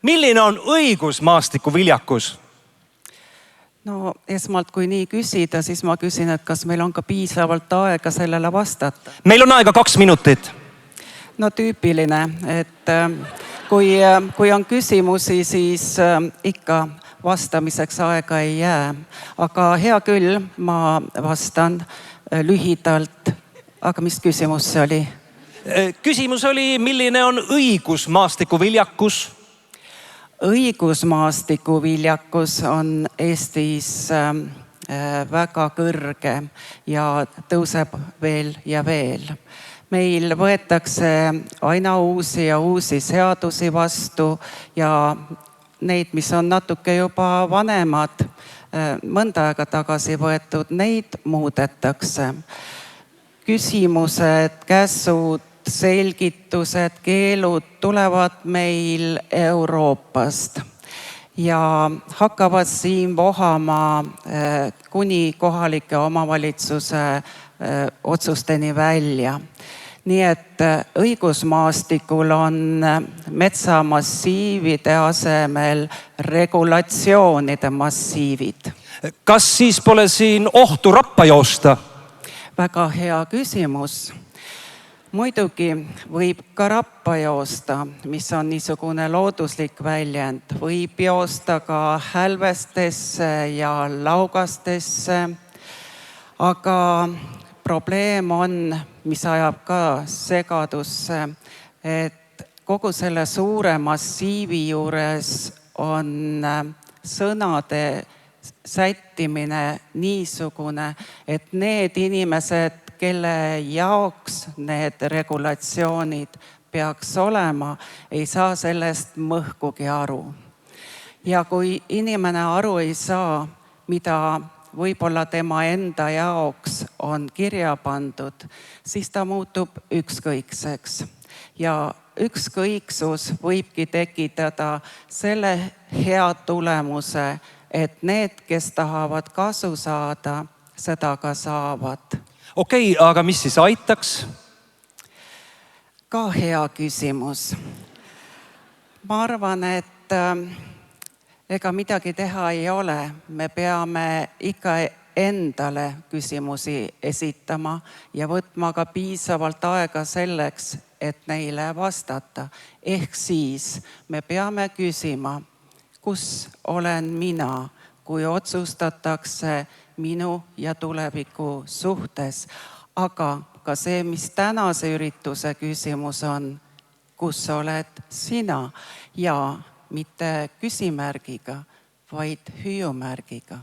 Milline on õigusmaastiku viljakus? No esmalt, kui nii küsida, siis ma küsin, et kas meil on ka piisavalt aega sellele vastata. Meil on aega 2 minutit. No tüüpiline, et kui on küsimusi, siis ikka vastamiseks aega ei jää. Aga hea küll, ma vastan lühidalt. Aga mis küsimus see oli? Küsimus oli, milline on õigusmaastiku viljakus? Õigusmaastiku viljakus on Eestis väga kõrge ja tõuseb veel ja veel. Meil võetakse aina uusi ja uusi seadusi vastu ja neid, mis on natuke juba vanemad, mõnda aega tagasi võetud, neid muudetakse. Küsimused, käsud, selgitused, keelud tulevad meil Euroopast ja hakkavad siin vohama kuni kohalike omavalitsuse otsusteni välja. Nii et õigusmaastikul on metsamassiivide asemel regulatsioonide massiivid. Kas siis pole siin ohtu rappa joosta? Väga hea küsimus. Muidugi võib ka rappa joosta, mis on niisugune looduslik väljend. Võib joosta ka hälvestesse ja laugastesse. Aga probleem on, mis ajab ka segadusse, et kogu selle suure massiivi juures on sõnade sättimine niisugune, et need inimesed, kelle jaoks need regulatsioonid peaks olema, ei saa sellest mõhkugi aru. Ja kui inimene aru ei saa, mida võib-olla tema enda jaoks on kirja pandud, siis ta muutub ükskõikseks. Ja ükskõiksus võibki tekitada selle hea tulemuse, et need, kes tahavad kasu saada, seda ka saavad. Okei, aga mis siis aitaks? Ka hea küsimus. Ma arvan, et ega midagi teha ei ole. Me peame ikka endale küsimusi esitama ja võtma ka piisavalt aega selleks, et neile vastata. Ehk siis me peame küsima, kus olen mina, kui otsustatakse minu ja tuleviku suhtes. Aga ka see, mis tänase ürituse küsimus on, kus oled sina ja mitte küsimärgiga, vaid hüüumärgiga.